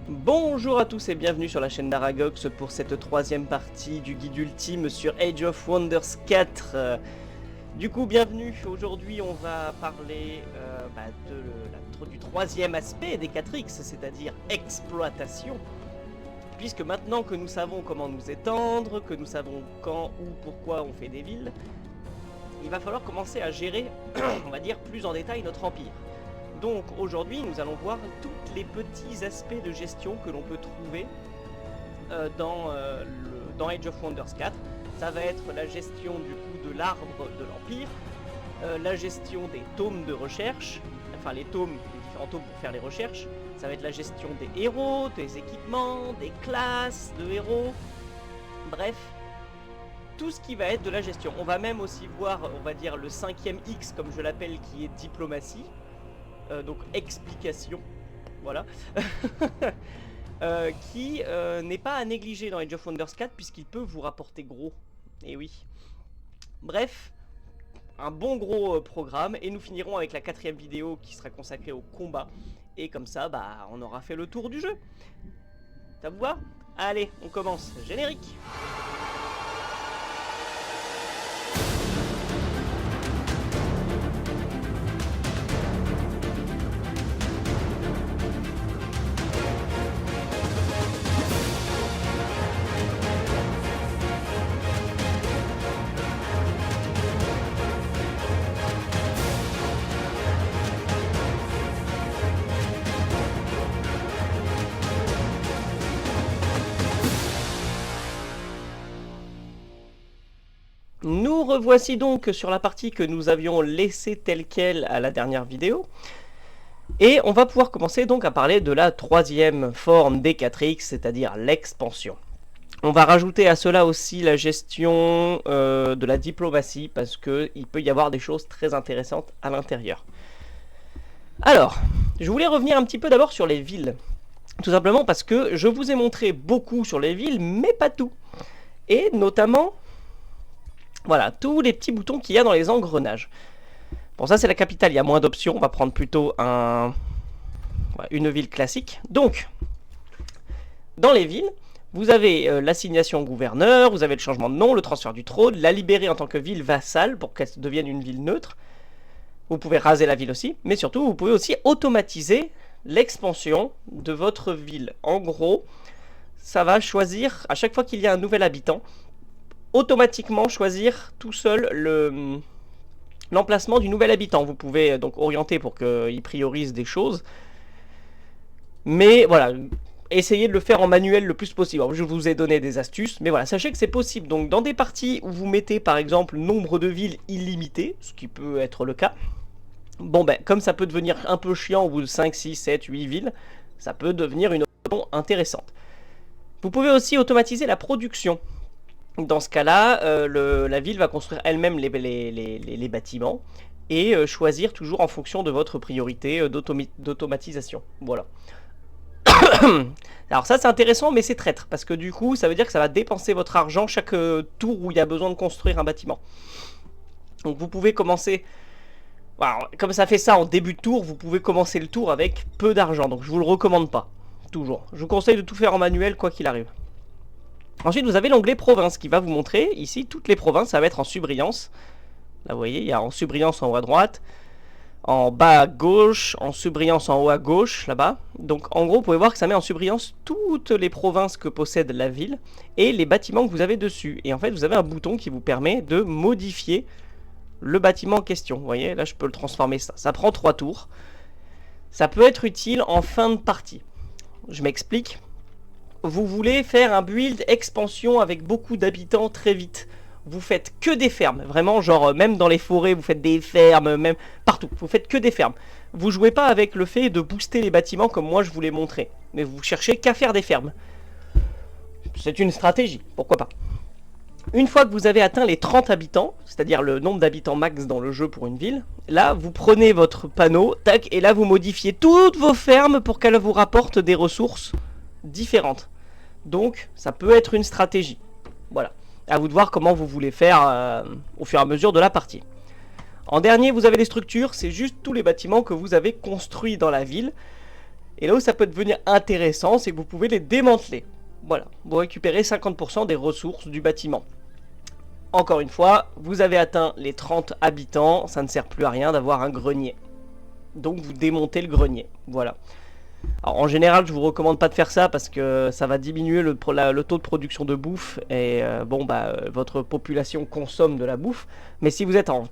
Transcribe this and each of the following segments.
Bonjour à tous et bienvenue sur la chaîne d'Aragox pour cette troisième partie du guide ultime sur Age of Wonders 4. Du coup, bienvenue. Aujourd'hui, on va parler du troisième aspect des 4X, c'est-à-dire exploitation. Puisque maintenant que nous savons comment nous étendre, que nous savons quand, où, pourquoi on fait des villes, il va falloir commencer à gérer, on va dire, plus en détail notre empire. Donc aujourd'hui, nous allons voir tous les petits aspects de gestion que l'on peut trouver dans Age of Wonders 4. Ça va être la gestion du coup de l'arbre de l'Empire, la gestion des tomes de recherche, enfin les différents tomes pour faire les recherches. Ça va être la gestion des héros, des équipements, des classes de héros, bref, tout ce qui va être de la gestion. On va même aussi voir, on va dire, le 5e X, comme je l'appelle, qui est diplomatie. Donc explication, voilà, qui n'est pas à négliger dans Age of Wonders 4 puisqu'il peut vous rapporter gros, et oui. Bref, un bon gros programme, et nous finirons avec la 4e vidéo qui sera consacrée au combat, et comme ça, bah, on aura fait le tour du jeu. Ça vous va? Allez, on commence, générique. Nous revoici donc sur la partie que nous avions laissée telle quelle à la dernière vidéo. Et on va pouvoir commencer donc à parler de la troisième forme des 4X, c'est-à-dire l'expansion. On va rajouter à cela aussi la gestion de la diplomatie, parce qu'il peut y avoir des choses très intéressantes à l'intérieur. Alors, je voulais revenir un petit peu d'abord sur les villes. Tout simplement parce que je vous ai montré beaucoup sur les villes, mais pas tout. Et notamment, voilà, tous les petits boutons qu'il y a dans les engrenages. Bon, ça c'est la capitale, il y a moins d'options, on va prendre plutôt une ville classique. Donc, dans les villes, vous avez l'assignation au gouverneur, vous avez le changement de nom, le transfert du trône, la libérer en tant que ville vassale pour qu'elle devienne une ville neutre. Vous pouvez raser la ville aussi, mais surtout vous pouvez aussi automatiser l'expansion de votre ville. En gros, ça va choisir, à chaque fois qu'il y a un nouvel habitant, automatiquement choisir tout seul l'emplacement du nouvel habitant. Vous pouvez donc orienter pour qu'il priorise des choses, mais voilà, essayez de le faire en manuel le plus possible. Alors, je vous ai donné des astuces, mais voilà, sachez que c'est possible. Donc dans des parties où vous mettez par exemple nombre de villes illimité, ce qui peut être le cas, bon ben comme ça peut devenir un peu chiant au bout de 5, 6, 7, 8 villes, ça peut devenir une option intéressante. Vous pouvez aussi automatiser la production. Dans ce cas-là, la ville va construire elle-même les bâtiments et choisir toujours en fonction de votre priorité d'automatisation. Voilà. Alors ça c'est intéressant, mais c'est traître, parce que du coup ça veut dire que ça va dépenser votre argent chaque tour où il y a besoin de construire un bâtiment. Donc vous pouvez commencer, alors, comme ça fait ça en début de tour, vous pouvez commencer le tour avec peu d'argent, donc je vous le recommande pas, toujours. Je vous conseille de tout faire en manuel quoi qu'il arrive. Ensuite vous avez l'onglet province qui va vous montrer ici toutes les provinces, ça va être en surbrillance. Là vous voyez, il y a en surbrillance en haut à droite, en bas à gauche, en surbrillance en haut à gauche, là-bas. Donc en gros, vous pouvez voir que ça met en surbrillance toutes les provinces que possède la ville et les bâtiments que vous avez dessus. Et en fait, vous avez un bouton qui vous permet de modifier le bâtiment en question. Vous voyez, là, je peux le transformer. Ça prend 3 tours. Ça peut être utile en fin de partie. Je m'explique. Vous voulez faire un build expansion avec beaucoup d'habitants très vite. Vous faites que des fermes, vraiment, genre même dans les forêts vous faites des fermes, même partout, vous faites que des fermes. Vous jouez pas avec le fait de booster les bâtiments comme moi je vous l'ai montré, mais vous cherchez qu'à faire des fermes. C'est une stratégie, pourquoi pas. Une fois que vous avez atteint les 30 habitants, c'est-à-dire le nombre d'habitants max dans le jeu pour une ville, là vous prenez votre panneau, tac, et là vous modifiez toutes vos fermes pour qu'elles vous rapportent des ressources différentes. Donc ça peut être une stratégie, voilà. À vous de voir comment vous voulez faire au fur et à mesure de la partie. En dernier, vous avez les structures, c'est juste tous les bâtiments que vous avez construits dans la ville. Et là où ça peut devenir intéressant, c'est que vous pouvez les démanteler. Voilà, vous récupérez 50% des ressources du bâtiment. Encore une fois, vous avez atteint les 30 habitants, ça ne sert plus à rien d'avoir un grenier. Donc vous démontez le grenier, voilà. Alors, en général, je vous recommande pas de faire ça parce que ça va diminuer le taux de production de bouffe et votre population consomme de la bouffe. Mais si vous êtes en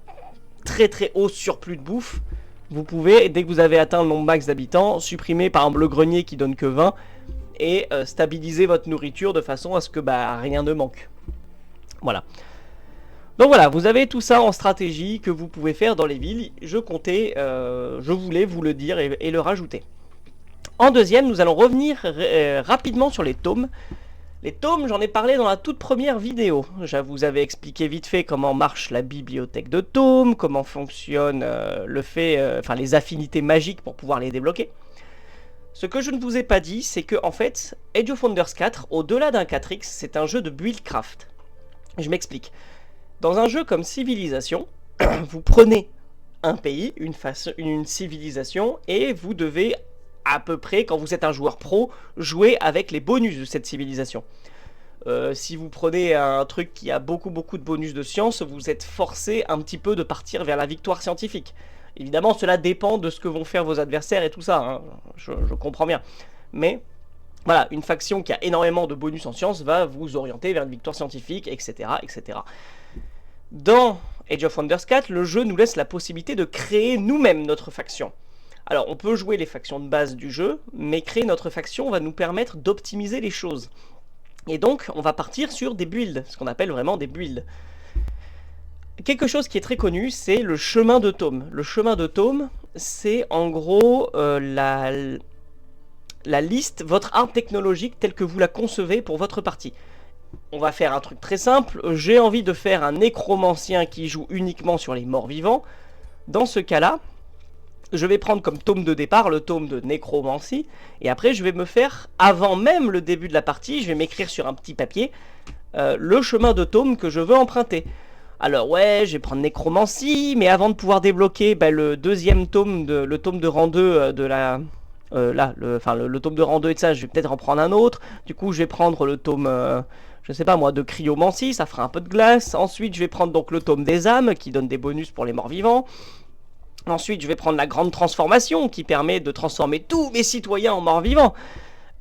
très très haut surplus de bouffe, vous pouvez, dès que vous avez atteint le nombre max d'habitants, supprimer par exemple le grenier qui donne que 20 et stabiliser votre nourriture de façon à ce que rien ne manque. Voilà. Donc voilà, vous avez tout ça en stratégie que vous pouvez faire dans les villes. Je voulais vous le dire et le rajouter. En deuxième, nous allons revenir rapidement sur les tomes. Les tomes, j'en ai parlé dans la toute première vidéo. Je vous avais expliqué vite fait comment marche la bibliothèque de tomes, comment fonctionne les affinités magiques pour pouvoir les débloquer. Ce que je ne vous ai pas dit, c'est que en fait, Age of Wonders 4, au-delà d'un 4X, c'est un jeu de buildcraft. Je m'explique. Dans un jeu comme Civilisation, vous prenez un pays, une civilisation, et vous devez, à peu près, quand vous êtes un joueur pro, jouer avec les bonus de cette civilisation. Si vous prenez un truc qui a beaucoup de bonus de science, vous êtes forcé un petit peu de partir vers la victoire scientifique. Évidemment, cela dépend de ce que vont faire vos adversaires et tout ça, hein. Je comprends bien. Mais voilà, une faction qui a énormément de bonus en science va vous orienter vers une victoire scientifique, etc. etc. Dans Age of Wonders 4, le jeu nous laisse la possibilité de créer nous-mêmes notre faction. Alors, on peut jouer les factions de base du jeu, mais créer notre faction va nous permettre d'optimiser les choses. Et donc, on va partir sur des builds, ce qu'on appelle vraiment des builds. Quelque chose qui est très connu, c'est le chemin de tome. Le chemin de tome, c'est en gros la liste, votre arme technologique telle que vous la concevez pour votre partie. On va faire un truc très simple. J'ai envie de faire un nécromancien qui joue uniquement sur les morts vivants. Dans ce cas-là, je vais prendre comme tome de départ le tome de nécromancie. Et après, je vais me faire, avant même le début de la partie, je vais m'écrire sur un petit papier le chemin de tome que je veux emprunter. Alors ouais, je vais prendre nécromancie, mais avant de pouvoir débloquer le deuxième tome, le tome de rang 2 de la... le tome de rang 2 et de ça, je vais peut-être en prendre un autre. Du coup, je vais prendre le tome, je sais pas moi, de cryomancie, ça fera un peu de glace. Ensuite, je vais prendre donc le tome des âmes, qui donne des bonus pour les morts vivants. Ensuite, je vais prendre la grande transformation, qui permet de transformer tous mes citoyens en morts vivants.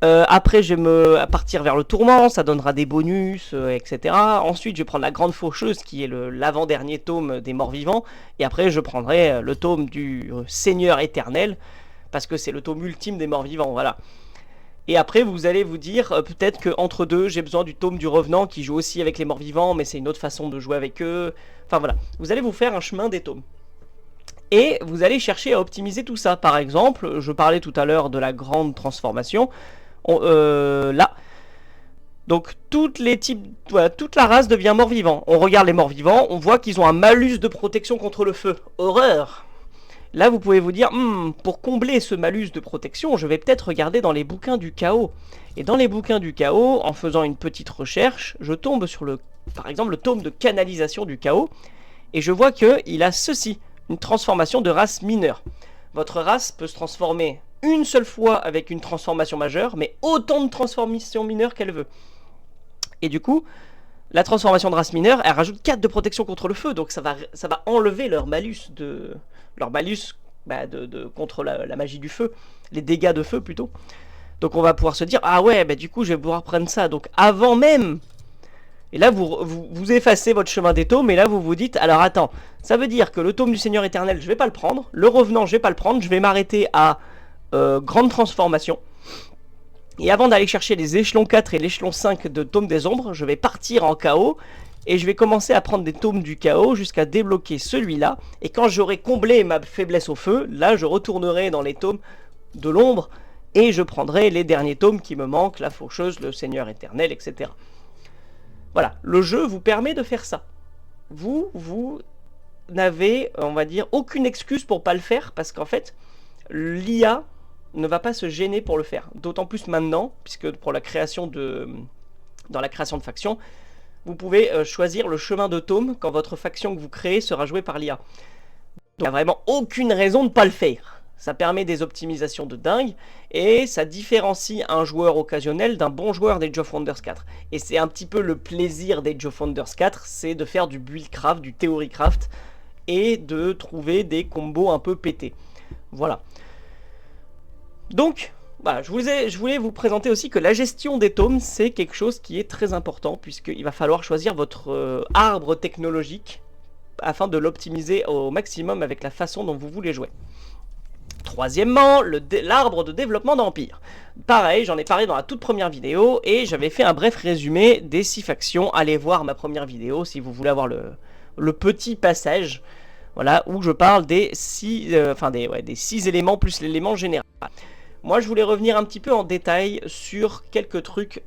Après, je vais partir vers le tourment, ça donnera des bonus, etc. Ensuite, je vais prendre la grande faucheuse, qui est l'avant-dernier tome des morts vivants. Et après, je prendrai le tome du Seigneur éternel, parce que c'est le tome ultime des morts vivants, voilà. Et après, vous allez vous dire, peut-être qu'entre deux, j'ai besoin du tome du revenant, qui joue aussi avec les morts vivants, mais c'est une autre façon de jouer avec eux. Enfin voilà, vous allez vous faire un chemin des tomes. Et vous allez chercher à optimiser tout ça. Par exemple, je parlais tout à l'heure de la grande transformation. Là, donc toute la race devient mort-vivant. On regarde les morts-vivants, on voit qu'ils ont un malus de protection contre le feu. Horreur! Là, vous pouvez vous dire, pour combler ce malus de protection, je vais peut-être regarder dans les bouquins du chaos. Et dans les bouquins du chaos, en faisant une petite recherche, je tombe sur par exemple, le tome de canalisation du chaos, et je vois qu'il a ceci, une transformation de race mineure. Votre race peut se transformer une seule fois avec une transformation majeure, mais autant de transformations mineures qu'elle veut. Et du coup, la transformation de race mineure, elle rajoute 4 de protection contre le feu, donc ça va enlever leur malus contre la magie du feu, les dégâts de feu plutôt. Donc on va pouvoir se dire, ah ouais, du coup je vais pouvoir prendre ça, donc avant même. Et là vous effacez votre chemin des tomes, et là vous vous dites, alors attends, ça veut dire que le tome du Seigneur éternel, je vais pas le prendre, le revenant, je vais pas le prendre, je vais m'arrêter à grande transformation. Et avant d'aller chercher les échelons 4 et l'échelon 5 de tome des ombres, je vais partir en chaos, et je vais commencer à prendre des tomes du chaos jusqu'à débloquer celui-là. Et quand j'aurai comblé ma faiblesse au feu, là je retournerai dans les tomes de l'ombre, et je prendrai les derniers tomes qui me manquent, la faucheuse, le Seigneur éternel, etc. Voilà, le jeu vous permet de faire ça. Vous n'avez, on va dire, aucune excuse pour pas le faire, parce qu'en fait, l'IA ne va pas se gêner pour le faire. D'autant plus maintenant, puisque dans la création de factions, vous pouvez choisir le chemin de tome quand votre faction que vous créez sera jouée par l'IA. Donc il n'y a vraiment aucune raison de ne pas le faire. Ça permet des optimisations de dingue et ça différencie un joueur occasionnel d'un bon joueur d'Age of Wonders 4. Et c'est un petit peu le plaisir d'Age of Wonders 4, c'est de faire du buildcraft, du theorycraft et de trouver des combos un peu pétés. Voilà. Donc, voilà, je voulais vous présenter aussi que la gestion des tomes, c'est quelque chose qui est très important puisqu'il va falloir choisir votre arbre technologique afin de l'optimiser au maximum avec la façon dont vous voulez jouer. Troisièmement, l'arbre de développement d'Empire. Pareil, j'en ai parlé dans la toute première vidéo et j'avais fait un bref résumé des 6 factions. Allez voir ma première vidéo si vous voulez avoir le petit passage, voilà, où je parle des 6 éléments plus l'élément général. Moi, je voulais revenir un petit peu en détail sur quelques trucs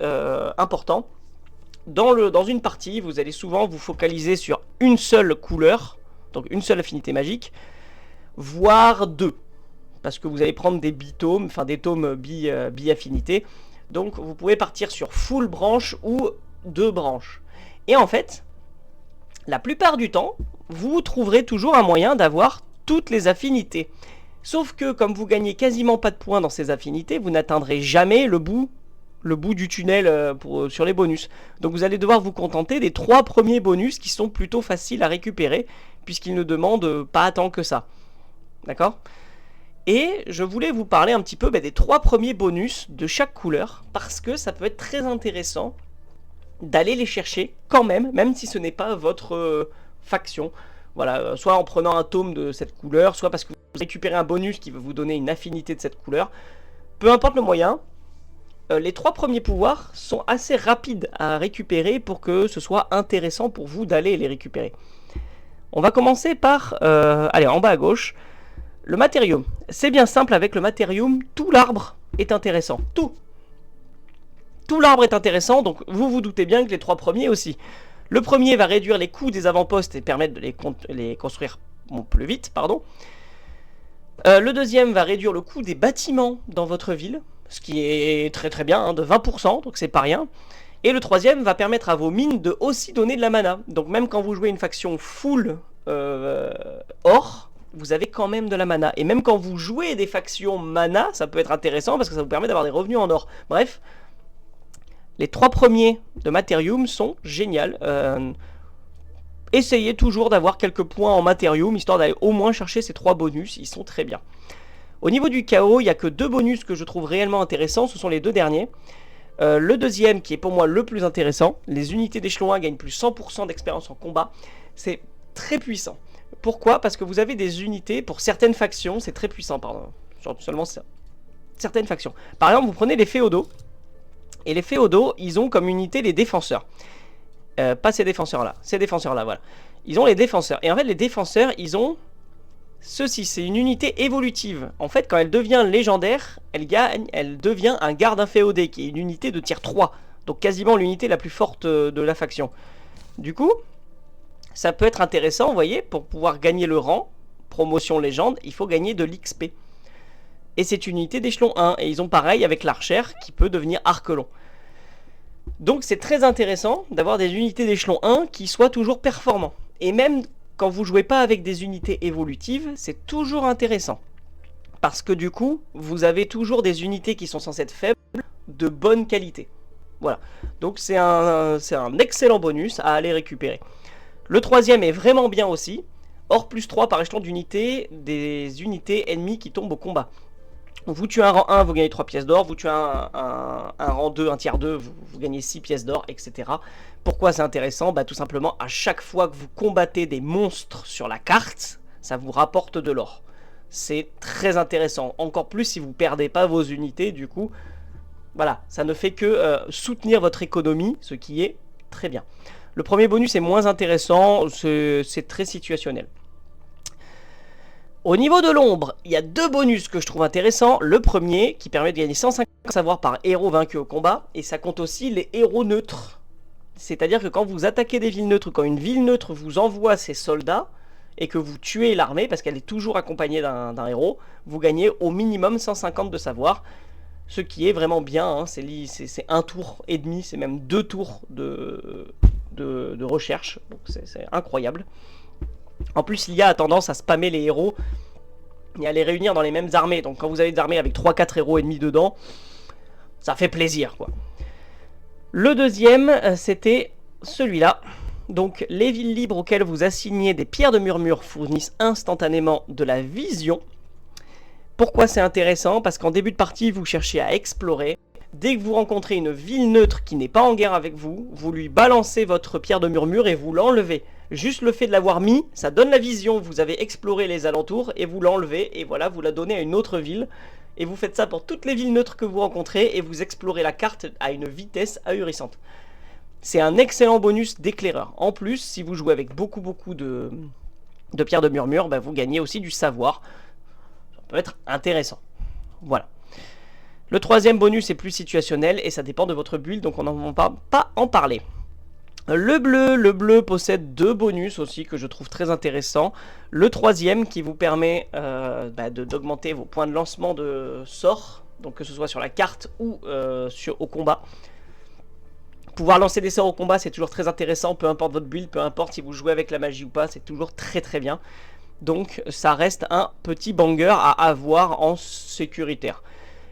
importants. Dans une partie, vous allez souvent vous focaliser sur une seule couleur, donc une seule affinité magique, voire 2. Parce que vous allez prendre des bitomes, enfin des tomes bi-affinités. Donc vous pouvez partir sur full branche ou 2 branches. Et en fait, la plupart du temps, vous trouverez toujours un moyen d'avoir toutes les affinités. Sauf que comme vous gagnez quasiment pas de points dans ces affinités, vous n'atteindrez jamais le bout du tunnel sur les bonus. Donc vous allez devoir vous contenter des 3 premiers bonus qui sont plutôt faciles à récupérer, puisqu'ils ne demandent pas tant que ça. D'accord ? Et je voulais vous parler un petit peu des 3 premiers bonus de chaque couleur, parce que ça peut être très intéressant d'aller les chercher quand même si ce n'est pas votre faction. Voilà, soit en prenant un tome de cette couleur, soit parce que vous récupérez un bonus qui va vous donner une affinité de cette couleur. Peu importe le moyen, les 3 premiers pouvoirs sont assez rapides à récupérer pour que ce soit intéressant pour vous d'aller les récupérer. On va commencer par, allez, en bas à gauche, le matérium. C'est bien simple avec le matérium, tout l'arbre est intéressant. Tout l'arbre est intéressant, donc vous vous doutez bien que les 3 premiers aussi. Le premier va réduire les coûts des avant-postes et permettre de les construire plus vite, pardon. Le deuxième va réduire le coût des bâtiments dans votre ville, ce qui est très très bien, de 20%, donc c'est pas rien. Et le troisième va permettre à vos mines de aussi donner de la mana. Donc même quand vous jouez une faction full or, vous avez quand même de la mana. Et même quand vous jouez des factions mana, ça peut être intéressant parce que ça vous permet d'avoir des revenus en or. Bref, les 3 premiers de Materium sont géniaux. Essayez toujours d'avoir quelques points en Materium, histoire d'aller au moins chercher ces 3 bonus, ils sont très bien. Au niveau du chaos, il n'y a que 2 bonus que je trouve réellement intéressants, ce sont les 2 derniers. Le deuxième, qui est pour moi le plus intéressant, les unités d'échelon 1 gagnent plus 100% d'expérience en combat. C'est très puissant. Pourquoi? Parce que vous avez des unités, pour certaines factions, c'est très puissant, pardon. Seulement certaines factions. Par exemple, vous prenez les féodaux, et les féodaux, ils ont comme unité les défenseurs. Pas ces défenseurs-là, voilà. Ils ont les défenseurs. Et en fait, les défenseurs, ils ont ceci, c'est une unité évolutive. En fait, quand elle devient légendaire, elle devient un garde inféodé, qui est une unité de tier 3. Donc quasiment l'unité la plus forte de la faction. Du coup, ça peut être intéressant, vous voyez, pour pouvoir gagner le rang, promotion légende, il faut gagner de l'XP. Et c'est une unité d'échelon 1, et ils ont pareil avec l'archer qui peut devenir archelon. Donc c'est très intéressant d'avoir des unités d'échelon 1 qui soient toujours performants. Et même quand vous jouez pas avec des unités évolutives, c'est toujours intéressant. Parce que du coup, vous avez toujours des unités qui sont censées être faibles, de bonne qualité. Voilà, donc c'est un excellent bonus à aller récupérer. Le troisième est vraiment bien aussi. Or plus 3 par échelon d'unité des unités ennemies qui tombent au combat. Vous tuez un rang 1, vous gagnez 3 pièces d'or. Vous tuez un rang 2, un tiers 2, vous gagnez 6 pièces d'or, etc. Pourquoi c'est intéressant? Tout simplement, à chaque fois que vous combattez des monstres sur la carte, ça vous rapporte de l'or. C'est très intéressant. Encore plus si vous perdez pas vos unités, du coup. Voilà, ça ne fait que soutenir votre économie, ce qui est très bien. Le premier bonus est moins intéressant, c'est très situationnel. Au niveau de l'ombre, il y a 2 bonus que je trouve intéressants. Le premier, qui permet de gagner 150 savoirs par héros vaincu au combat, et ça compte aussi les héros neutres. C'est-à-dire que quand vous attaquez des villes neutres, quand une ville neutre vous envoie ses soldats, et que vous tuez l'armée, parce qu'elle est toujours accompagnée d'un héros, vous gagnez au minimum 150 de savoir. Ce qui est vraiment bien, hein, c'est 1 tour et demi, c'est même 2 tours de recherche, donc c'est incroyable. En plus, l'IA a tendance à spammer les héros et à les réunir dans les mêmes armées. Donc quand vous avez des armées avec 3-4 héros ennemis dedans, ça fait plaisir, quoi. Le deuxième, c'était celui-là. Donc les villes libres auxquelles vous assignez des pierres de murmure fournissent instantanément de la vision. Pourquoi c'est intéressant? Parce qu'en début de partie, vous cherchez à explorer. Dès que vous rencontrez une ville neutre qui n'est pas en guerre avec vous, vous lui balancez votre pierre de murmure et vous l'enlevez. Juste le fait de l'avoir mis, ça donne la vision, vous avez exploré les alentours et vous l'enlevez et voilà, vous la donnez à une autre ville. Et vous faites ça pour toutes les villes neutres que vous rencontrez et vous explorez la carte à une vitesse ahurissante. C'est un excellent bonus d'éclaireur. En plus, si vous jouez avec beaucoup de pierres de murmure, bah, vous gagnez aussi du savoir. Ça peut être intéressant. Voilà. Le troisième bonus est plus situationnel et ça dépend de votre build, donc on n'en va pas en parler. Le bleu possède 2 bonus aussi que je trouve très intéressants. Le troisième qui vous permet d'augmenter vos points de lancement de sorts, donc que ce soit sur la carte ou au combat. Pouvoir lancer des sorts au combat, c'est toujours très intéressant, peu importe votre build, peu importe si vous jouez avec la magie ou pas, c'est toujours très bien. Donc ça reste un petit banger à avoir en sécuritaire.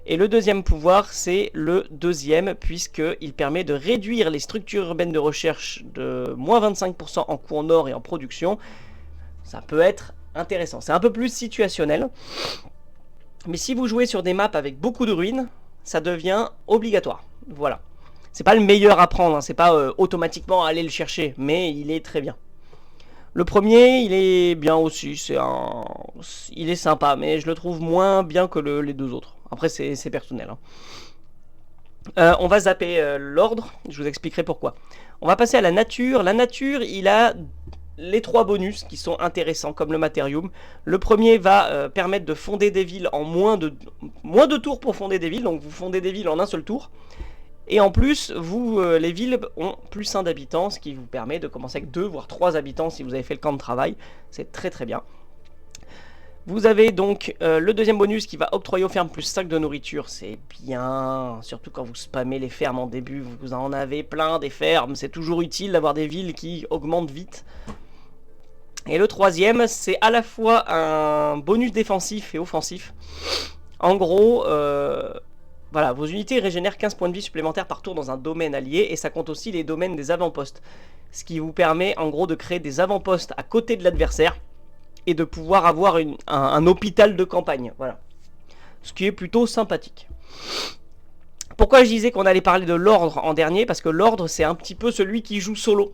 Et le deuxième pouvoir, c'est le deuxième, puisqu'il permet de réduire les structures urbaines de recherche de moins 25% en coût en or et en production. Ça peut être intéressant. C'est un peu plus situationnel. Mais si vous jouez sur des maps avec beaucoup de ruines, ça devient obligatoire. Voilà. C'est pas le meilleur à prendre, hein. C'est pas automatiquement aller le chercher, mais il est très bien. Le premier, il est bien aussi, il est sympa, mais je le trouve moins bien que les deux autres. Après, c'est personnel, hein. On va zapper l'ordre, je vous expliquerai pourquoi. On va passer à la nature. La nature, il a les 3 bonus qui sont intéressants, comme le Materium. Le premier va permettre de fonder des villes en moins de tours pour fonder des villes, donc vous fondez des villes en un seul tour. Et en plus, les villes ont plus 1 d'habitants, ce qui vous permet de commencer avec 2 voire 3 habitants si vous avez fait le camp de travail. C'est très bien. Vous avez donc le deuxième bonus qui va octroyer aux fermes plus 5 de nourriture. C'est bien, surtout quand vous spammez les fermes en début, vous en avez plein des fermes. C'est toujours utile d'avoir des villes qui augmentent vite. Et le troisième, c'est à la fois un bonus défensif et offensif. En gros, voilà, vos unités régénèrent 15 points de vie supplémentaires par tour dans un domaine allié, et ça compte aussi les domaines des avant-postes. Ce qui vous permet en gros de créer des avant-postes à côté de l'adversaire, et de pouvoir avoir un hôpital de campagne, voilà. Ce qui est plutôt sympathique. Pourquoi je disais qu'on allait parler de l'ordre en dernier? Parce que l'ordre, c'est un petit peu celui qui joue solo.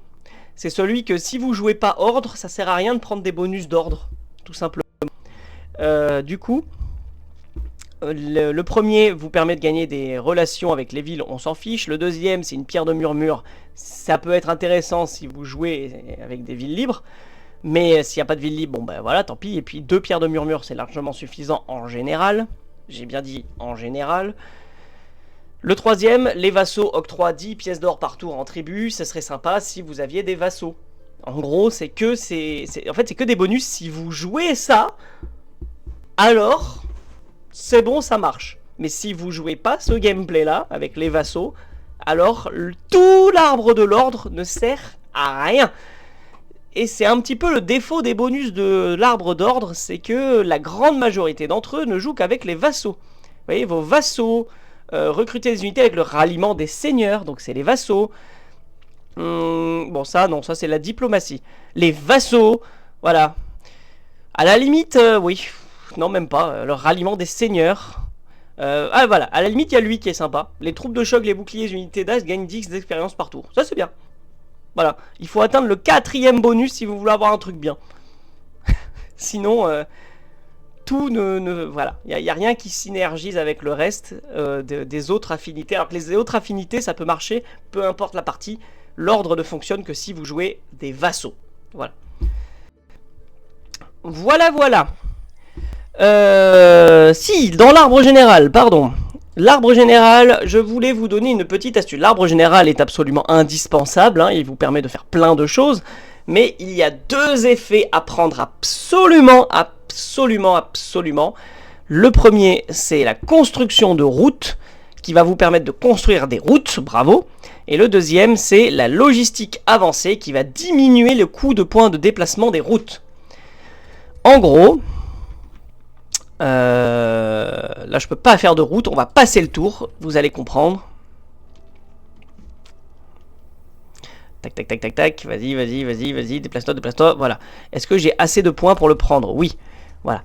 C'est celui que si vous jouez pas ordre, ça sert à rien de prendre des bonus d'ordre, tout simplement. Du coup, le premier vous permet de gagner des relations avec les villes, on s'en fiche. Le deuxième, c'est une pierre de murmure. Ça peut être intéressant si vous jouez avec des villes libres. Mais s'il n'y a pas de ville libre, bon ben voilà, tant pis. Et puis 2 pierres de murmure, c'est largement suffisant en général. J'ai bien dit en général. Le troisième, les vassaux octroient 10 pièces d'or par tour en tribu. Ça serait sympa si vous aviez des vassaux. En gros, c'est que des bonus. Si vous jouez ça, alors c'est bon, ça marche. Mais si vous jouez pas ce gameplay là avec les vassaux, alors tout l'arbre de l'ordre ne sert à rien. Et c'est un petit peu le défaut des bonus de l'arbre d'ordre, c'est que la grande majorité d'entre eux ne jouent qu'avec les vassaux. Vous voyez, vos vassaux, recrutez des unités avec le ralliement des seigneurs, donc c'est les vassaux. Bon ça, non, ça c'est la diplomatie. Les vassaux, voilà. À la limite, oui, non même pas, le ralliement des seigneurs. Ah voilà, à la limite il y a lui qui est sympa. Les troupes de choc, les boucliers, les unités d'as gagnent 10 d'expérience par tour, ça c'est bien. Voilà, il faut atteindre le 4e bonus si vous voulez avoir un truc bien. Sinon, tout voilà, il n'y a rien qui synergise avec le reste des autres affinités. Alors que les autres affinités, ça peut marcher, peu importe la partie. L'ordre ne fonctionne que si vous jouez des vassaux. Voilà. Voilà. Si, dans l'arbre général, pardon. L'arbre général, je voulais vous donner une petite astuce. L'arbre général est absolument indispensable, hein, il vous permet de faire plein de choses, mais il y a 2 effets à prendre absolument. Le premier, c'est la construction de routes, qui va vous permettre de construire des routes, bravo. Et le deuxième, c'est la logistique avancée, qui va diminuer le coût de points de déplacement des routes. En gros, Là, je peux pas faire de route. On va passer le tour. Vous allez comprendre. Tac, tac, tac, tac, tac. Vas-y, vas-y, vas-y, vas-y. Déplace-toi, déplace-toi. Voilà. Est-ce que j'ai assez de points pour le prendre? Oui. Voilà.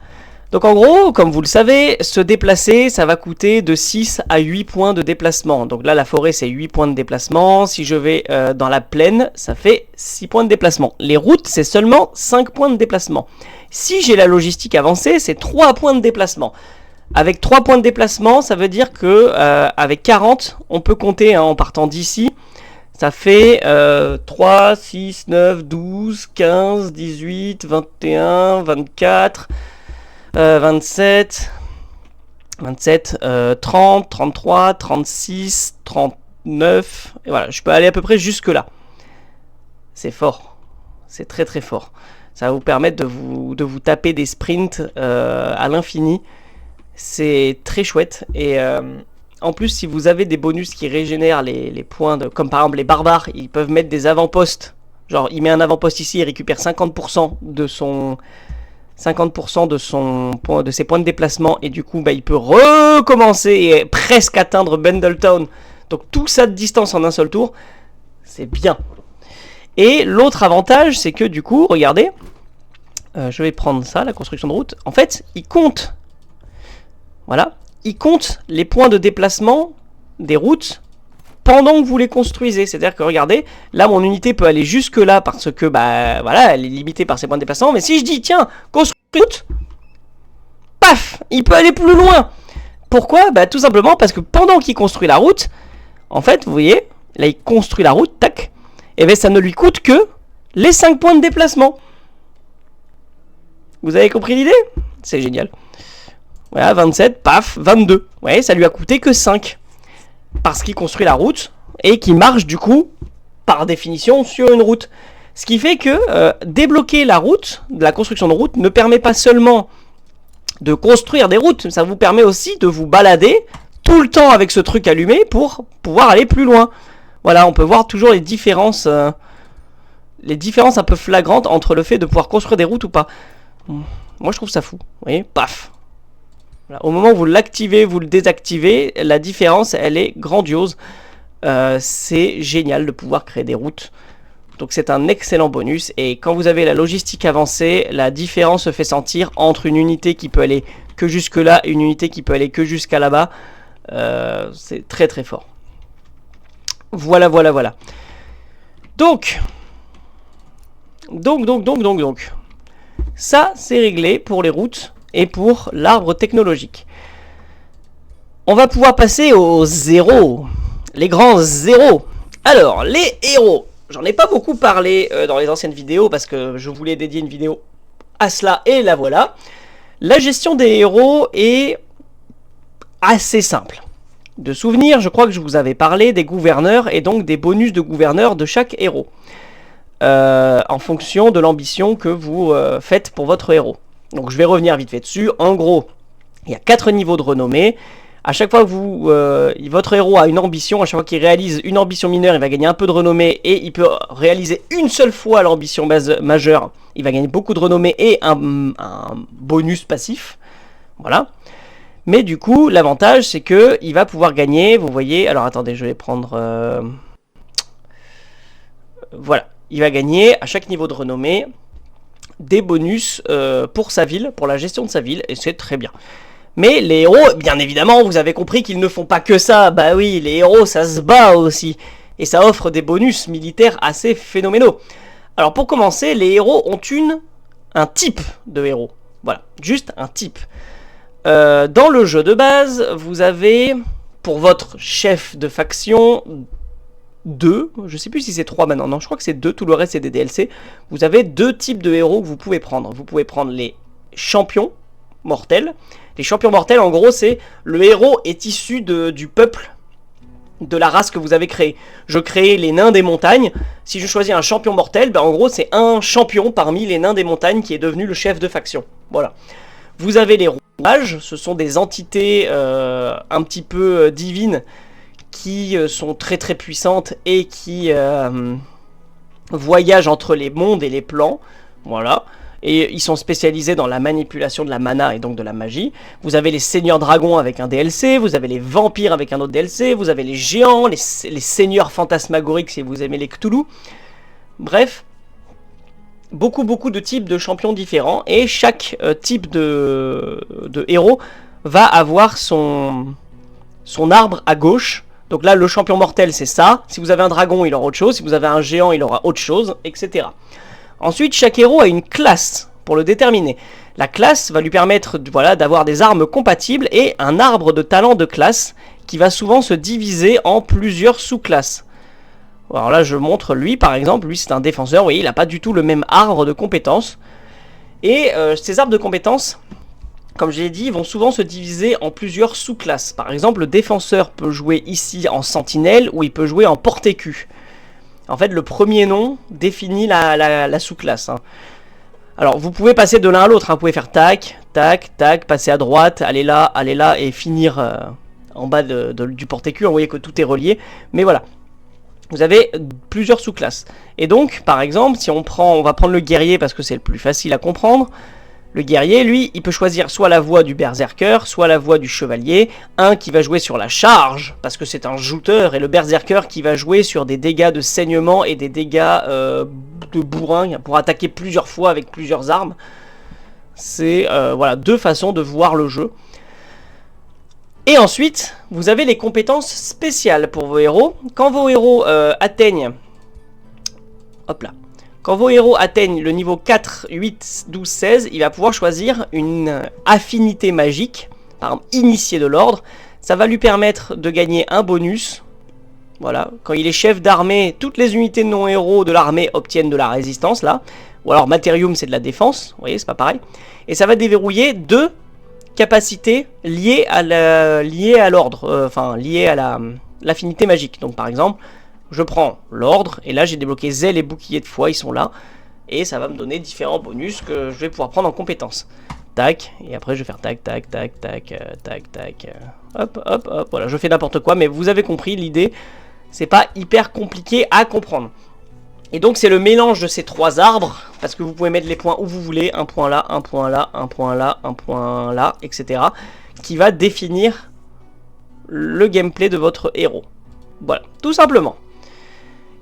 Donc en gros, comme vous le savez, se déplacer, ça va coûter de 6 à 8 points de déplacement. Donc là, la forêt, c'est 8 points de déplacement. Si je vais dans la plaine, ça fait 6 points de déplacement. Les routes, c'est seulement 5 points de déplacement. Si j'ai la logistique avancée, c'est 3 points de déplacement. Avec 3 points de déplacement, ça veut dire que avec 40, on peut compter hein, en partant d'ici. Ça fait 3, 6, 9, 12, 15, 18, 21, 24, 27, 30, 33, 36, 39. Et voilà, je peux aller à peu près jusque là. C'est fort. C'est très très fort. Ça va vous permettre de vous taper des sprints à l'infini. C'est très chouette. Et en plus, si vous avez des bonus qui régénèrent les points, comme par exemple les barbares, ils peuvent mettre des avant-postes. Genre, il met un avant-poste ici, il récupère 50% de son... 50% de ses points de déplacement. Et du coup, bah, il peut recommencer et presque atteindre Bendletown. Donc tout ça de distance en un seul tour. C'est bien. Et l'autre avantage, c'est que du coup, regardez. Je vais prendre ça, la construction de route. En fait, il compte. Voilà. Il compte les points de déplacement des routes pendant que vous les construisez. C'est-à-dire que regardez, là mon unité peut aller jusque là parce que bah voilà, elle est limitée par ses points de déplacement. Mais si je dis tiens, construis une route, paf, il peut aller plus loin. Pourquoi? Bah tout simplement parce que pendant qu'il construit la route, en fait, vous voyez, là il construit la route, tac, et bien ça ne lui coûte que les 5 points de déplacement. Vous avez compris l'idée? C'est génial. Voilà, 27, paf, 22. Vous voyez, ça lui a coûté que 5. Parce qu'il construit la route et qu'il marche du coup, par définition, sur une route. Ce qui fait que débloquer la route, la construction de route, ne permet pas seulement de construire des routes, ça vous permet aussi de vous balader tout le temps avec ce truc allumé pour pouvoir aller plus loin. Voilà, on peut voir toujours les différences un peu flagrantes entre le fait de pouvoir construire des routes ou pas. Moi je trouve ça fou, vous voyez, paf. Voilà. Au moment où vous l'activez, vous le désactivez, la différence elle est grandiose. C'est génial de pouvoir créer des routes. Donc c'est un excellent bonus. Et quand vous avez la logistique avancée, la différence se fait sentir entre une unité qui peut aller que jusque là et une unité qui peut aller que jusqu'à là-bas. C'est très très fort. Voilà, voilà, voilà. Donc. Ça c'est réglé pour les routes et pour l'arbre technologique. On va pouvoir passer aux zéros. Les grands zéros. Alors, les héros. J'en ai pas beaucoup parlé dans les anciennes vidéos parce que je voulais dédier une vidéo à cela et la voilà. La gestion des héros est assez simple. De souvenir, je crois que je vous avais parlé des gouverneurs et donc des bonus de gouverneurs de chaque héros. En fonction de l'ambition que vous faites pour votre héros. Donc je vais revenir vite fait dessus. En gros, il y a 4 niveaux de renommée. À chaque fois que votre héros a une ambition, à chaque fois qu'il réalise une ambition mineure, il va gagner un peu de renommée et il peut réaliser une seule fois l'ambition majeure. Il va gagner beaucoup de renommée et un bonus passif. Voilà. Mais du coup, l'avantage, c'est que il va pouvoir gagner, vous voyez... Alors attendez, je vais prendre... Voilà. Il va gagner à chaque niveau de renommée des bonus pour sa ville, pour la gestion de sa ville, et c'est très bien. Mais les héros, bien évidemment, vous avez compris qu'ils ne font pas que ça. Bah oui, les héros, ça se bat aussi. Et ça offre des bonus militaires assez phénoménaux. Alors pour commencer, les héros ont un type de héros. Voilà, juste un type. Dans le jeu de base, vous avez, pour votre chef de faction, 2, je sais plus si c'est 3 maintenant, non, je crois que c'est 2, tout le reste c'est des DLC. Vous avez 2 types de héros que vous pouvez prendre. Vous pouvez prendre les champions mortels. Les champions mortels, en gros, c'est le héros est issu du peuple, de la race que vous avez créée. Je crée les nains des montagnes. Si je choisis un champion mortel, ben en gros, c'est un champion parmi les nains des montagnes qui est devenu le chef de faction. Voilà. Vous avez les rouages, ce sont des entités un petit peu divines qui sont très très puissantes et qui voyagent entre les mondes et les plans. Voilà. Et ils sont spécialisés dans la manipulation de la mana et donc de la magie. Vous avez les seigneurs dragons avec un DLC, vous avez les vampires avec un autre DLC, vous avez les géants, les seigneurs fantasmagoriques si vous aimez les Cthulhu. Bref, beaucoup de types de champions différents, et chaque type de héros va avoir son arbre à gauche. Donc là, le champion mortel, c'est ça. Si vous avez un dragon, il aura autre chose. Si vous avez un géant, il aura autre chose, etc. Ensuite, chaque héros a une classe pour le déterminer. La classe va lui permettre d'avoir des armes compatibles et un arbre de talent de classe qui va souvent se diviser en plusieurs sous-classes. Alors là, je montre lui, par exemple. Lui, c'est un défenseur. Vous voyez, il n'a pas du tout le même arbre de compétences. Et ces arbres de compétences, comme je l'ai dit, vont souvent se diviser en plusieurs sous-classes. Par exemple, le défenseur peut jouer ici en sentinelle ou il peut jouer en porte-écu. En fait, le premier nom définit la sous-classe. Hein. Alors, vous pouvez passer de l'un à l'autre. Hein. Vous pouvez faire tac, tac, tac, passer à droite, aller là, et finir en bas du porte-écu. Vous voyez que tout est relié. Mais voilà. Vous avez plusieurs sous-classes. Et donc, par exemple, si on va prendre le guerrier parce que c'est le plus facile à comprendre. Le guerrier, lui, il peut choisir soit la voie du berserker, soit la voie du chevalier. Un qui va jouer sur la charge, parce que c'est un shooter, et le berserker qui va jouer sur des dégâts de saignement et des dégâts de bourrin, pour attaquer plusieurs fois avec plusieurs armes. C'est voilà, deux façons de voir le jeu. Et ensuite, vous avez les compétences spéciales pour vos héros. Quand vos héros atteignent... Hop là. Quand vos héros atteignent le niveau 4, 8, 12, 16, il va pouvoir choisir une affinité magique, par exemple initié de l'ordre. Ça va lui permettre de gagner un bonus. Voilà, quand il est chef d'armée, toutes les unités de non-héros de l'armée obtiennent de la résistance, là. Ou alors Materium, c'est de la défense, vous voyez, c'est pas pareil. Et ça va déverrouiller deux capacités liées à l'ordre, enfin liées à l'affinité magique. Donc par exemple... Je prends l'ordre, et là j'ai débloqué zèle et bouclier de foi, ils sont là. Et ça va me donner différents bonus que je vais pouvoir prendre en compétences. Tac, et après je vais faire tac, tac, tac, tac, tac, tac. Hop, hop, hop, voilà, je fais n'importe quoi, mais vous avez compris l'idée. C'est pas hyper compliqué à comprendre. Et donc c'est le mélange de ces trois arbres, parce que vous pouvez mettre les points où vous voulez, un point là, un point là, un point là, un point là, etc. Qui va définir le gameplay de votre héros. Voilà, tout simplement.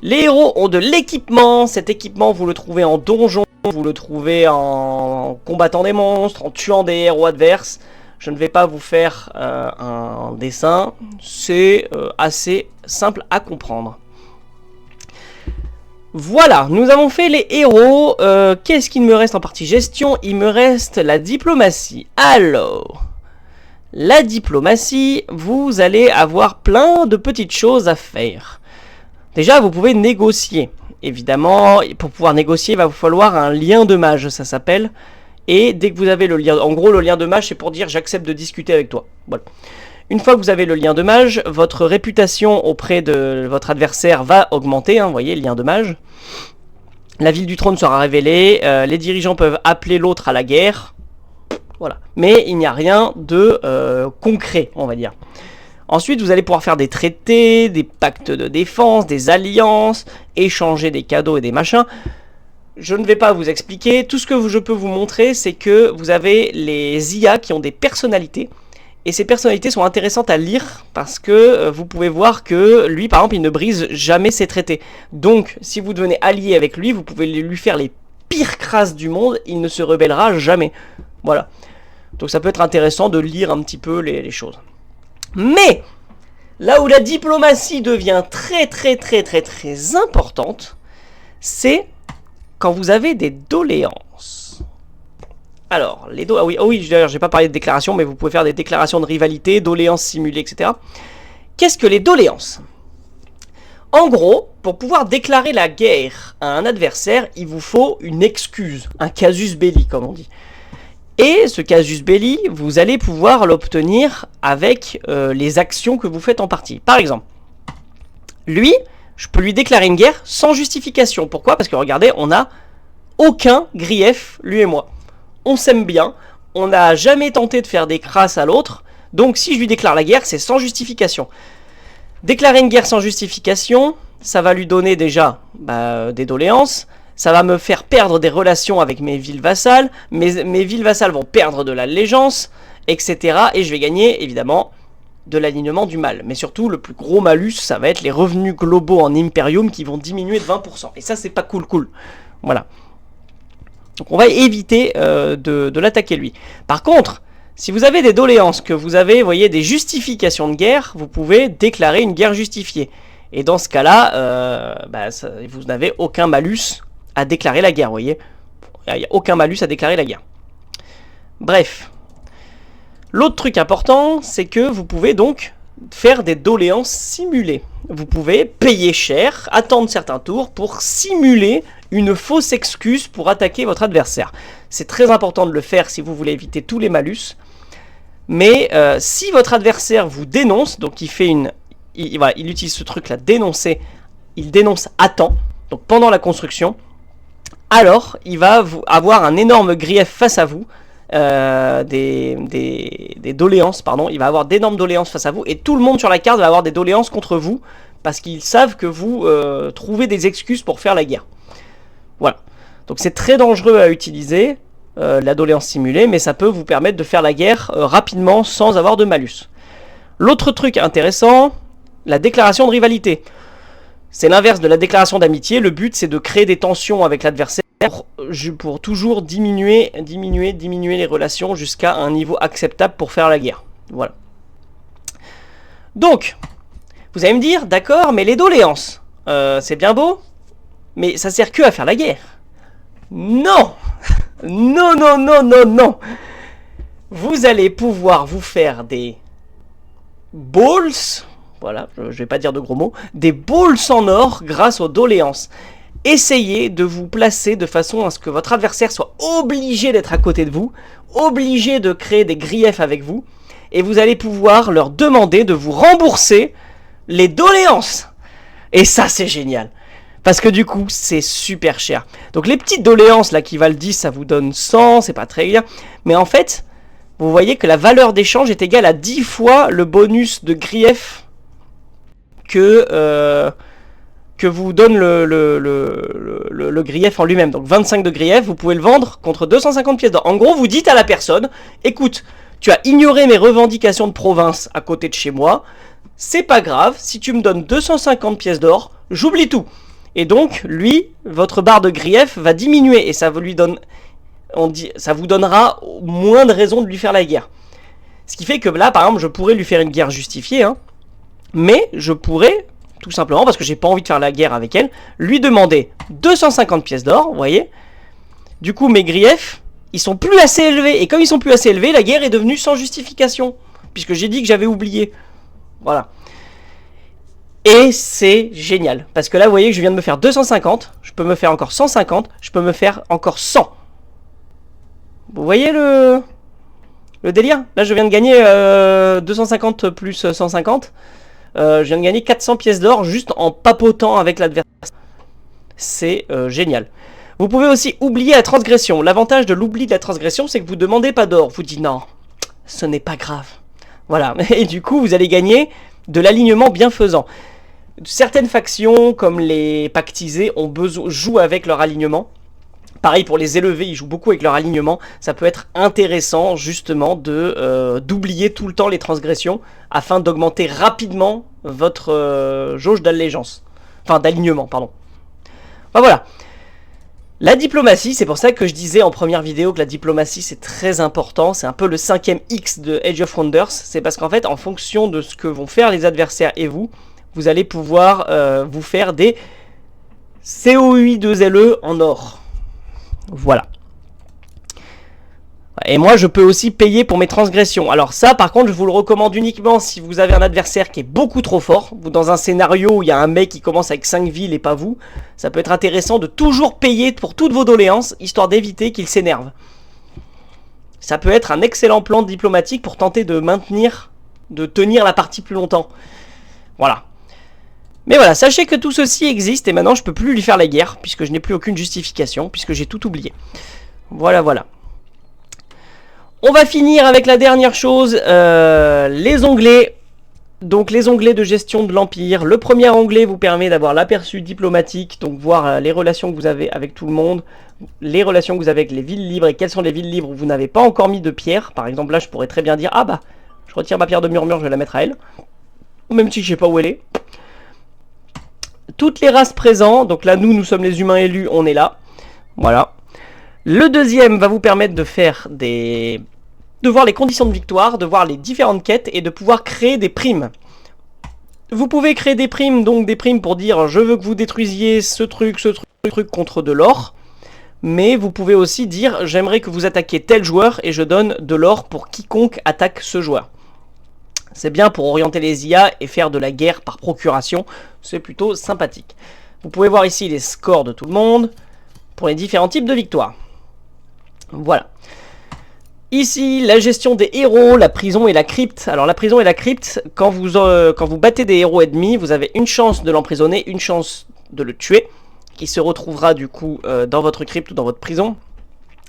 Les héros ont de l'équipement. Cet équipement, vous le trouvez en donjon, vous le trouvez en combattant des monstres, en tuant des héros adverses. Je ne vais pas vous faire un dessin. C'est assez simple à comprendre. Voilà, nous avons fait les héros. Qu'est-ce qu'il me reste en partie gestion? Il me reste la diplomatie. Alors, la diplomatie, vous allez avoir plein de petites choses à faire. Déjà, vous pouvez négocier. Évidemment, pour pouvoir négocier, il va vous falloir un lien de mage, ça s'appelle. Et dès que vous avez le lien... En gros, le lien de mage, c'est pour dire « j'accepte de discuter avec toi ». Voilà. Une fois que vous avez le lien de mage, votre réputation auprès de votre adversaire va augmenter. Hein, vous voyez, lien de mage. La ville du trône sera révélée. Les dirigeants peuvent appeler l'autre à la guerre. Voilà. Mais il n'y a rien de concret, on va dire. Ensuite, vous allez pouvoir faire des traités, des pactes de défense, des alliances, échanger des cadeaux et des machins. Je ne vais pas vous expliquer. Tout ce que je peux vous montrer, c'est que vous avez les IA qui ont des personnalités. Et ces personnalités sont intéressantes à lire parce que vous pouvez voir que lui, par exemple, il ne brise jamais ses traités. Donc, si vous devenez allié avec lui, vous pouvez lui faire les pires crasses du monde, il ne se rebellera jamais. Voilà. Donc ça peut être intéressant de lire un petit peu les choses. Mais, là où la diplomatie devient très importante, c'est quand vous avez des doléances. Alors, ah oui, d'ailleurs, j'ai pas parlé de déclaration, mais vous pouvez faire des déclarations de rivalité, doléances simulées, etc. Qu'est-ce que les doléances? En gros, pour pouvoir déclarer la guerre à un adversaire, il vous faut une excuse, un casus belli, comme on dit. Et ce casus belli, vous allez pouvoir l'obtenir avec les actions que vous faites en partie. Par exemple, lui, je peux lui déclarer une guerre sans justification. Pourquoi? Parce que regardez, on n'a aucun grief, lui et moi. On s'aime bien, on n'a jamais tenté de faire des crasses à l'autre. Donc si je lui déclare la guerre, c'est sans justification. Déclarer une guerre sans justification, ça va lui donner déjà des doléances. ça va me faire perdre des relations avec mes villes vassales, mes villes vassales vont perdre de l'allégeance, etc. Et je vais gagner, évidemment, de l'alignement du mal. Mais surtout, le plus gros malus, ça va être les revenus globaux en Imperium qui vont diminuer de 20%. Et ça, c'est pas cool. Voilà. Donc on va éviter de l'attaquer lui. Par contre, si vous avez des doléances, que vous avez, vous voyez, des justifications de guerre, vous pouvez déclarer une guerre justifiée. Et dans ce cas-là, vous n'avez aucun malus à déclarer la guerre, vous voyez. Il n'y a aucun malus à déclarer la guerre. Bref. L'autre truc important, c'est que vous pouvez donc faire des doléances simulées. Vous pouvez payer cher, attendre certains tours pour simuler une fausse excuse pour attaquer votre adversaire. C'est très important de le faire si vous voulez éviter tous les malus. Mais si votre adversaire vous dénonce, donc il fait il utilise ce truc-là, dénoncer, il dénonce à temps, donc pendant la construction, alors il va avoir un énorme grief face à vous, des doléances, pardon, il va avoir d'énormes doléances face à vous, et tout le monde sur la carte va avoir des doléances contre vous, parce qu'ils savent que vous trouvez des excuses pour faire la guerre. Voilà, donc c'est très dangereux à utiliser, la doléance simulée, mais ça peut vous permettre de faire la guerre rapidement sans avoir de malus. L'autre truc intéressant, la déclaration de rivalité. C'est l'inverse de la déclaration d'amitié. Le but, c'est de créer des tensions avec l'adversaire pour toujours diminuer les relations jusqu'à un niveau acceptable pour faire la guerre. Voilà. Donc, vous allez me dire, d'accord, mais les doléances, c'est bien beau, mais ça sert que à faire la guerre. Non. Non. Vous allez pouvoir vous faire des balls, voilà, je vais pas dire de gros mots, des balls en or grâce aux doléances. Essayez de vous placer de façon à ce que votre adversaire soit obligé d'être à côté de vous, obligé de créer des griefs avec vous, et vous allez pouvoir leur demander de vous rembourser les doléances. Et ça, c'est génial. Parce que du coup, c'est super cher. Donc les petites doléances là qui valent 10, ça vous donne 100, c'est pas très bien. Mais en fait, vous voyez que la valeur d'échange est égale à 10 fois le bonus de grief que vous donne le grief en lui-même. Donc 25 de grief, vous pouvez le vendre contre 250 pièces d'or. En gros, vous dites à la personne, écoute, tu as ignoré mes revendications de province à côté de chez moi, c'est pas grave, si tu me donnes 250 pièces d'or, j'oublie tout. Et donc, lui, votre barre de grief va diminuer et ça vous donnera moins de raisons de lui faire la guerre. Ce qui fait que là, par exemple, je pourrais lui faire une guerre justifiée, hein, mais je pourrais, tout simplement, parce que j'ai pas envie de faire la guerre avec elle, lui demander 250 pièces d'or, vous voyez. Du coup, mes griefs, ils sont plus assez élevés. Et comme ils sont plus assez élevés, la guerre est devenue sans justification, puisque j'ai dit que j'avais oublié. Voilà. Et c'est génial, parce que là, vous voyez que je viens de me faire 250, je peux me faire encore 150, je peux me faire encore 100. Vous voyez le délire? Là, je viens de gagner 250 plus 150. Je viens de gagner 400 pièces d'or juste en papotant avec l'adversaire. C'est génial. Vous pouvez aussi oublier la transgression. L'avantage de l'oubli de la transgression, c'est que vous ne demandez pas d'or. Vous dites non, ce n'est pas grave. Voilà. Et du coup, vous allez gagner de l'alignement bienfaisant. Certaines factions, comme les pactisés, jouent avec leur alignement. Pareil pour les élevés, ils jouent beaucoup avec leur alignement. Ça peut être intéressant justement d'oublier tout le temps les transgressions afin d'augmenter rapidement votre jauge d'allégeance. Enfin d'alignement, pardon. Enfin, voilà. La diplomatie, c'est pour ça que je disais en première vidéo que la diplomatie c'est très important. C'est un peu le 5e X de Age of Wonders. C'est parce qu'en fait, en fonction de ce que vont faire les adversaires et vous allez pouvoir vous faire des COI2LE en or. Voilà. Et moi, je peux aussi payer pour mes transgressions. Alors ça, par contre, je vous le recommande uniquement si vous avez un adversaire qui est beaucoup trop fort. Ou dans un scénario où il y a un mec qui commence avec 5 villes et pas vous. Ça peut être intéressant de toujours payer pour toutes vos doléances, histoire d'éviter qu'il s'énerve. Ça peut être un excellent plan diplomatique pour tenter de tenir la partie plus longtemps. Voilà. Mais voilà, sachez que tout ceci existe et maintenant je peux plus lui faire la guerre puisque je n'ai plus aucune justification, puisque j'ai tout oublié. Voilà, voilà. On va finir avec la dernière chose, les onglets. Donc les onglets de gestion de l'Empire. Le premier onglet vous permet d'avoir l'aperçu diplomatique, donc voir les relations que vous avez avec tout le monde, les relations que vous avez avec les villes libres et quelles sont les villes libres où vous n'avez pas encore mis de pierre. Par exemple là je pourrais très bien dire, ah bah je retire ma pierre de murmure, je vais la mettre à elle. Même si je sais pas où elle est. Toutes les races présentes, donc là nous sommes les humains élus, on est là. Voilà. Le deuxième va vous permettre de faire de voir les conditions de victoire, de voir les différentes quêtes et de pouvoir créer des primes. Vous pouvez créer des primes, donc des primes pour dire je veux que vous détruisiez ce truc contre de l'or. Mais vous pouvez aussi dire j'aimerais que vous attaquiez tel joueur et je donne de l'or pour quiconque attaque ce joueur. C'est bien pour orienter les IA et faire de la guerre par procuration, c'est plutôt sympathique. Vous pouvez voir ici les scores de tout le monde pour les différents types de victoires. Voilà. Ici, la gestion des héros, la prison et la crypte. Alors la prison et la crypte, quand vous battez des héros ennemis, vous avez une chance de l'emprisonner, une chance de le tuer, qui se retrouvera du coup dans votre crypte ou dans votre prison.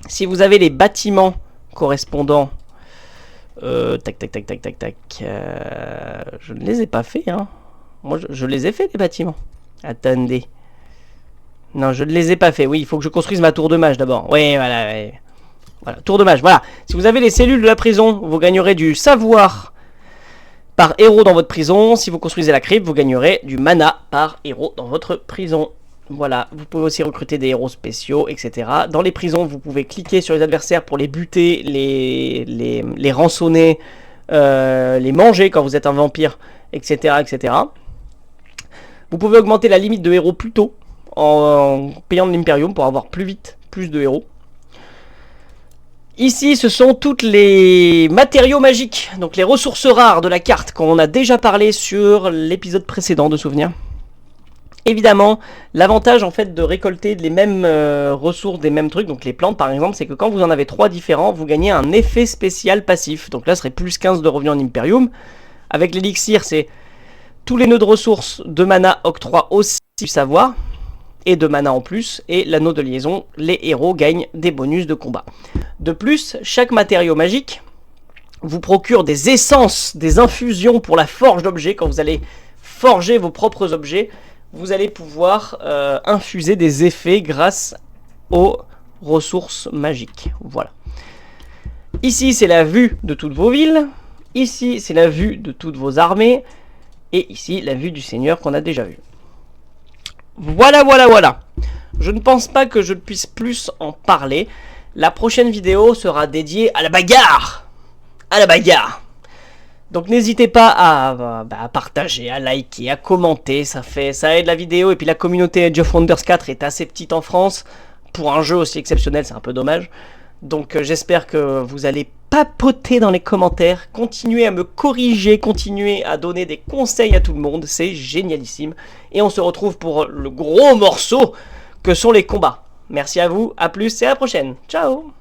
Si vous avez les bâtiments correspondants, tac, je ne les ai pas faits, hein. Moi, je les ai faits, les bâtiments. Attendez. Non, je ne les ai pas faits. Oui, il faut que je construise ma tour de mage d'abord. Oui, voilà, ouais. Voilà, tour de mage, voilà. Si vous avez les cellules de la prison, vous gagnerez du savoir par héros dans votre prison. Si vous construisez la crypte, vous gagnerez du mana par héros dans votre prison. Voilà, vous pouvez aussi recruter des héros spéciaux, etc. Dans les prisons, vous pouvez cliquer sur les adversaires pour les buter, les rançonner, les manger quand vous êtes un vampire, etc., etc. Vous pouvez augmenter la limite de héros plus tôt en payant de l'Imperium pour avoir plus vite plus de héros. Ici, ce sont toutes les matériaux magiques, donc les ressources rares de la carte, qu'on a déjà parlé sur l'épisode précédent de souvenirs. Évidemment, l'avantage en fait de récolter les mêmes ressources, des mêmes trucs, donc les plantes par exemple, c'est que quand vous en avez 3 différents, vous gagnez un effet spécial passif. Donc là, ce serait plus 15 de revenus en Imperium. Avec l'élixir, c'est tous les nœuds de ressources de mana octroient aussi du savoir et de mana en plus, et l'anneau de liaison, les héros gagnent des bonus de combat. De plus, chaque matériau magique vous procure des essences, des infusions pour la forge d'objets. Quand vous allez forger vos propres objets, vous allez pouvoir infuser des effets grâce aux ressources magiques. Voilà. Ici, c'est la vue de toutes vos villes. Ici, c'est la vue de toutes vos armées. Et ici, la vue du seigneur qu'on a déjà vu. Voilà, voilà, voilà. Je ne pense pas que je puisse plus en parler. La prochaine vidéo sera dédiée à la bagarre. À la bagarre. Donc n'hésitez pas à partager, à liker, à commenter. Ça aide la vidéo. Et puis la communauté Age of Wonders 4 est assez petite en France. Pour un jeu aussi exceptionnel, c'est un peu dommage. Donc j'espère que vous allez papoter dans les commentaires, continuer à me corriger, continuer à donner des conseils à tout le monde, c'est génialissime. Et on se retrouve pour le gros morceau que sont les combats. Merci à vous, à plus et à la prochaine. Ciao!